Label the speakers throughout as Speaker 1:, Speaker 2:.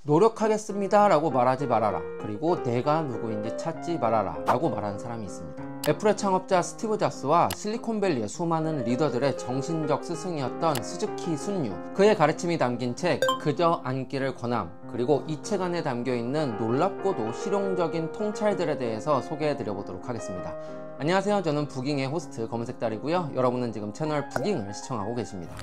Speaker 1: 노력하겠습니다 라고 말하지 말아라, 그리고 내가 누구인지 찾지 말아라 라고 말하는 사람이 있습니다. 애플의 창업자 스티브 잡스와 실리콘밸리의 수많은 리더들의 정신적 스승이었던 스즈키 순유, 그의 가르침이 담긴 책 그저 앉기를 권함, 그리고 이 책 안에 담겨있는 놀랍고도 실용적인 통찰들에 대해서 소개해드려 보도록 하겠습니다. 안녕하세요, 저는 부깅의 호스트 검은색달이고요. 여러분은 지금 채널 부깅을 시청하고 계십니다.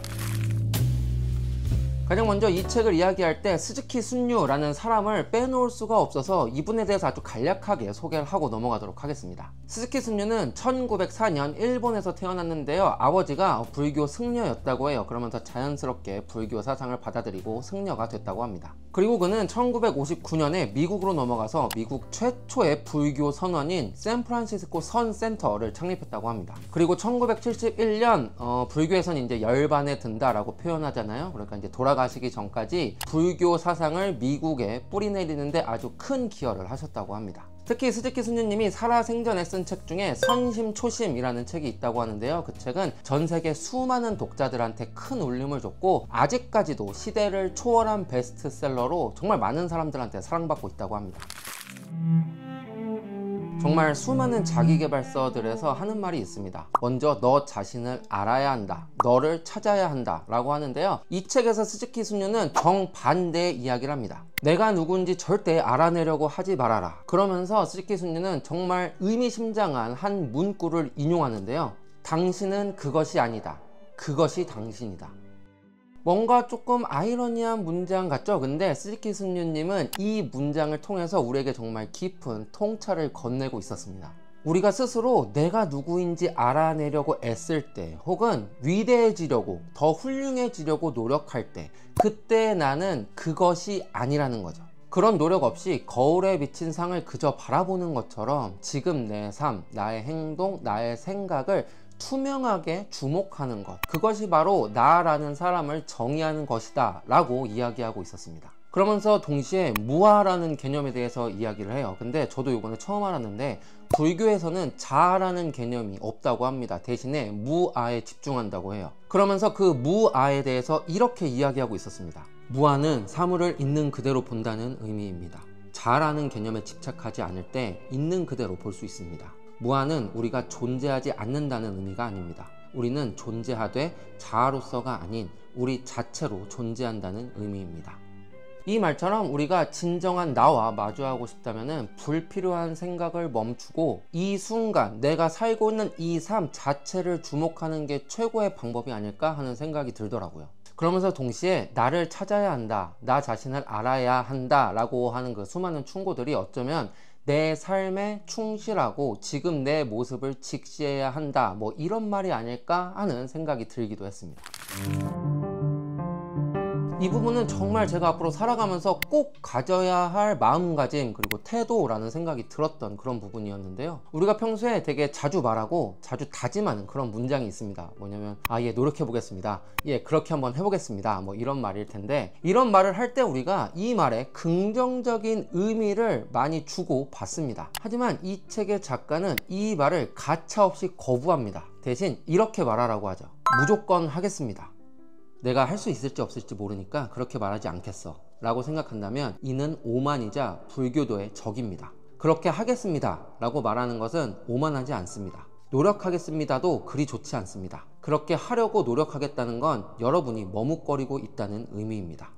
Speaker 1: 가장 먼저 이 책을 이야기할 때 스즈키 순유라는 사람을 빼놓을 수가 없어서 이분에 대해서 아주 간략하게 소개를 하고 넘어가도록 하겠습니다. 스즈키 순유는 1904년 일본에서 태어났는데요, 아버지가 불교 승려였다고 해요. 그러면서 자연스럽게 불교 사상을 받아들이고 승려가 됐다고 합니다. 그리고 그는 1959년에 미국으로 넘어가서 미국 최초의 불교 선원인 샌프란시스코 선 센터를 창립했다고 합니다. 그리고 1971년 불교에선 이제 열반에 든다라고 표현하잖아요. 그러니까 이제 돌아가시기 전까지 불교 사상을 미국에 뿌리내리는데 아주 큰 기여를 하셨다고 합니다. 특히 스즈키 순유님이 살아생전에 쓴 책 중에 선심초심이라는 책이 있다고 하는데요, 그 책은 전 세계 수많은 독자들한테 큰 울림을 줬고 아직까지도 시대를 초월한 베스트셀러로 정말 많은 사람들한테 사랑받고 있다고 합니다. 정말 수많은 자기계발서들에서 하는 말이 있습니다. 먼저 너 자신을 알아야 한다, 너를 찾아야 한다 라고 하는데요, 이 책에서 스즈키 순유는 정반대의 이야기를 합니다. 내가 누군지 절대 알아내려고 하지 말아라. 그러면서 스즈키 순유는 정말 의미심장한 한 문구를 인용하는데요, 당신은 그것이 아니다, 그것이 당신이다. 뭔가 조금 아이러니한 문장 같죠? 근데 스즈키 순유님은 이 문장을 통해서 우리에게 정말 깊은 통찰을 건네고 있었습니다. 우리가 스스로 내가 누구인지 알아내려고 애쓸 때, 혹은 위대해지려고, 더 훌륭해지려고 노력할 때, 그때 나는 그것이 아니라는 거죠. 그런 노력 없이 거울에 비친 상을 그저 바라보는 것처럼 지금 내 삶, 나의 행동, 나의 생각을 투명하게 주목하는 것, 그것이 바로 나라는 사람을 정의하는 것이다 라고 이야기하고 있었습니다. 그러면서 동시에 무아라는 개념에 대해서 이야기를 해요. 근데 저도 이번에 처음 알았는데 불교에서는 자아라는 개념이 없다고 합니다. 대신에 무아에 집중한다고 해요. 그러면서 그 무아에 대해서 이렇게 이야기하고 있었습니다. 무아는 사물을 있는 그대로 본다는 의미입니다. 자아라는 개념에 집착하지 않을 때 있는 그대로 볼 수 있습니다. 무아는 우리가 존재하지 않는다는 의미가 아닙니다. 우리는 존재하되 자아로서가 아닌 우리 자체로 존재한다는 의미입니다. 이 말처럼 우리가 진정한 나와 마주하고 싶다면 불필요한 생각을 멈추고 이 순간 내가 살고 있는 이 삶 자체를 주목하는 게 최고의 방법이 아닐까 하는 생각이 들더라고요. 그러면서 동시에 나를 찾아야 한다, 나 자신을 알아야 한다 라고 하는 그 수많은 충고들이 어쩌면 내 삶에 충실하고 지금 내 모습을 직시해야 한다, 뭐 이런 말이 아닐까 하는 생각이 들기도 했습니다. 이 부분은 정말 제가 앞으로 살아가면서 꼭 가져야 할 마음가짐 그리고 태도라는 생각이 들었던 그런 부분이었는데요, 우리가 평소에 되게 자주 말하고 자주 다짐하는 그런 문장이 있습니다. 뭐냐면 예, 노력해 보겠습니다, 예, 그렇게 한번 해보겠습니다, 뭐 이런 말일 텐데, 이런 말을 할 때 우리가 이 말에 긍정적인 의미를 많이 주고 받습니다. 하지만 이 책의 작가는 이 말을 가차없이 거부합니다. 대신 이렇게 말하라고 하죠. 무조건 하겠습니다. 내가 할 수 있을지 없을지 모르니까 그렇게 말하지 않겠어 라고 생각한다면 이는 오만이자 불교도의 적입니다. 그렇게 하겠습니다 라고 말하는 것은 오만하지 않습니다. 노력하겠습니다도 그리 좋지 않습니다. 그렇게 하려고 노력하겠다는 건 여러분이 머뭇거리고 있다는 의미입니다.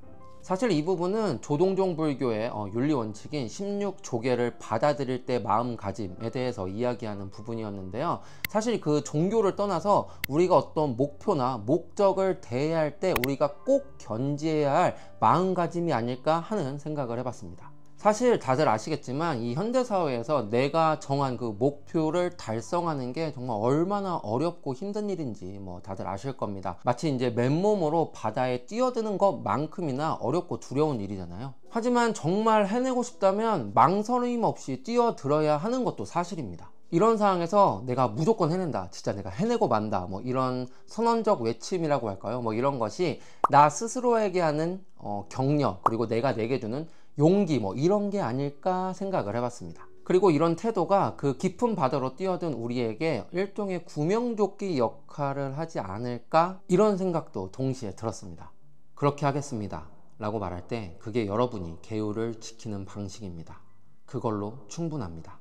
Speaker 1: 사실 이 부분은 조동종 불교의 윤리 원칙인 16조계를 받아들일 때 마음가짐에 대해서 이야기하는 부분이었는데요, 사실 그 종교를 떠나서 우리가 어떤 목표나 목적을 대해할 때 우리가 꼭 견지해야 할 마음가짐이 아닐까 하는 생각을 해봤습니다. 사실 다들 아시겠지만 이 현대사회에서 내가 정한 그 목표를 달성하는 게 정말 얼마나 어렵고 힘든 일인지 뭐 다들 아실 겁니다. 마치 이제 맨몸으로 바다에 뛰어드는 것만큼이나 어렵고 두려운 일이잖아요. 하지만 정말 해내고 싶다면 망설임 없이 뛰어들어야 하는 것도 사실입니다. 이런 상황에서 내가 무조건 해낸다, 진짜 내가 해내고 만다, 뭐 이런 선언적 외침이라고 할까요? 뭐 이런 것이 나 스스로에게 하는 격려, 그리고 내가 내게 주는 용기, 뭐 이런 게 아닐까 생각을 해봤습니다. 그리고 이런 태도가 그 깊은 바다로 뛰어든 우리에게 일종의 구명조끼 역할을 하지 않을까, 이런 생각도 동시에 들었습니다. 그렇게 하겠습니다, 라고 말할 때 그게 여러분이 계율을 지키는 방식입니다. 그걸로 충분합니다.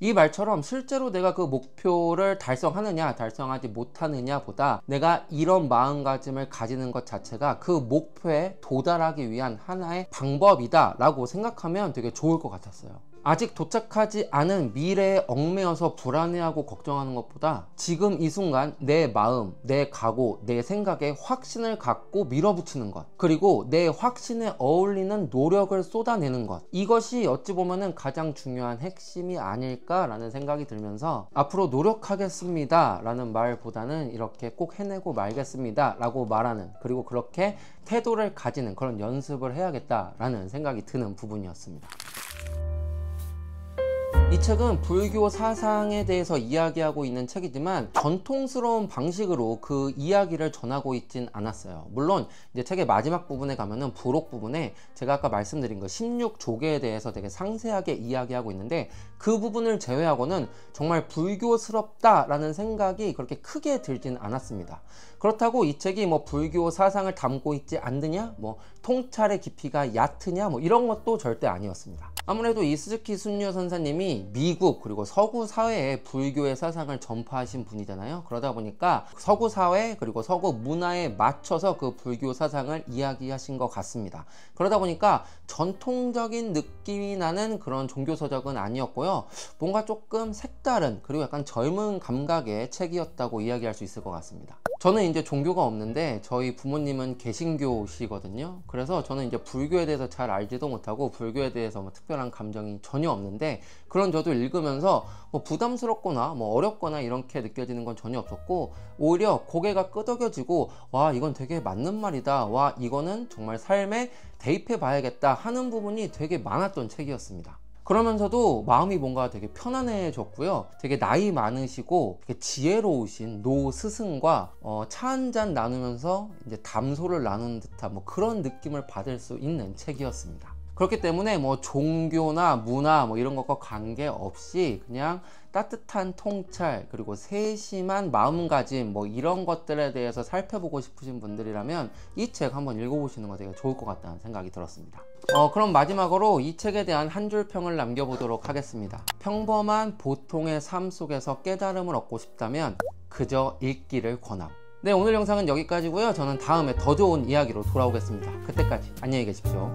Speaker 1: 이 말처럼 실제로 내가 그 목표를 달성하느냐 달성하지 못하느냐 보다 내가 이런 마음가짐을 가지는 것 자체가 그 목표에 도달하기 위한 하나의 방법이다 라고 생각하면 되게 좋을 것 같았어요. 아직 도착하지 않은 미래에 얽매여서 불안해하고 걱정하는 것보다 지금 이 순간 내 마음, 내 각오, 내 생각에 확신을 갖고 밀어붙이는 것, 그리고 내 확신에 어울리는 노력을 쏟아내는 것, 이것이 어찌 보면은 가장 중요한 핵심이 아닐까라는 생각이 들면서 앞으로 노력하겠습니다 라는 말보다는 이렇게 꼭 해내고 말겠습니다 라고 말하는, 그리고 그렇게 태도를 가지는 그런 연습을 해야겠다라는 생각이 드는 부분이었습니다. 이 책은 불교 사상에 대해서 이야기하고 있는 책이지만 전통스러운 방식으로 그 이야기를 전하고 있진 않았어요. 물론 이제 책의 마지막 부분에 가면은 부록 부분에 제가 아까 말씀드린 그 16조계에 대해서 되게 상세하게 이야기하고 있는데 그 부분을 제외하고는 정말 불교스럽다라는 생각이 그렇게 크게 들진 않았습니다. 그렇다고 이 책이 뭐 불교 사상을 담고 있지 않느냐, 뭐 통찰의 깊이가 얕으냐, 뭐 이런 것도 절대 아니었습니다. 아무래도 이 스즈키 순류 선사님이 미국 그리고 서구 사회에 불교의 사상을 전파하신 분이잖아요. 그러다 보니까 서구 사회 그리고 서구 문화에 맞춰서 그 불교 사상을 이야기하신 것 같습니다. 그러다 보니까 전통적인 느낌이 나는 그런 종교 서적은 아니었고요. 뭔가 조금 색다른 그리고 약간 젊은 감각의 책이었다고 이야기할 수 있을 것 같습니다. 저는 이제 종교가 없는데 저희 부모님은 개신교시거든요. 그래서 저는 이제 불교에 대해서 잘 알지도 못하고 불교에 대해서 뭐 특별한 감정이 전혀 없는데, 그런 저도 읽으면서 뭐 부담스럽거나 뭐 어렵거나 이렇게 느껴지는 건 전혀 없었고, 오히려 고개가 끄덕여지고 와 이건 되게 맞는 말이다, 와 이거는 정말 삶에 대입해 봐야겠다 하는 부분이 되게 많았던 책이었습니다. 그러면서도 마음이 뭔가 되게 편안해졌고요. 되게 나이 많으시고 되게 지혜로우신 노 스승과 차 한잔 나누면서 이제 담소를 나누는 듯한 뭐 그런 느낌을 받을 수 있는 책이었습니다. 그렇기 때문에 뭐 종교나 문화 뭐 이런 것과 관계없이 그냥 따뜻한 통찰 그리고 세심한 마음가짐 뭐 이런 것들에 대해서 살펴보고 싶으신 분들이라면 이 책 한번 읽어보시는 거 되게 좋을 것 같다는 생각이 들었습니다. 그럼 마지막으로 이 책에 대한 한 줄 평을 남겨보도록 하겠습니다. 평범한 보통의 삶 속에서 깨달음을 얻고 싶다면 그저 읽기를 권함. 네, 오늘 영상은 여기까지고요. 저는 다음에 더 좋은 이야기로 돌아오겠습니다. 그때까지 안녕히 계십시오.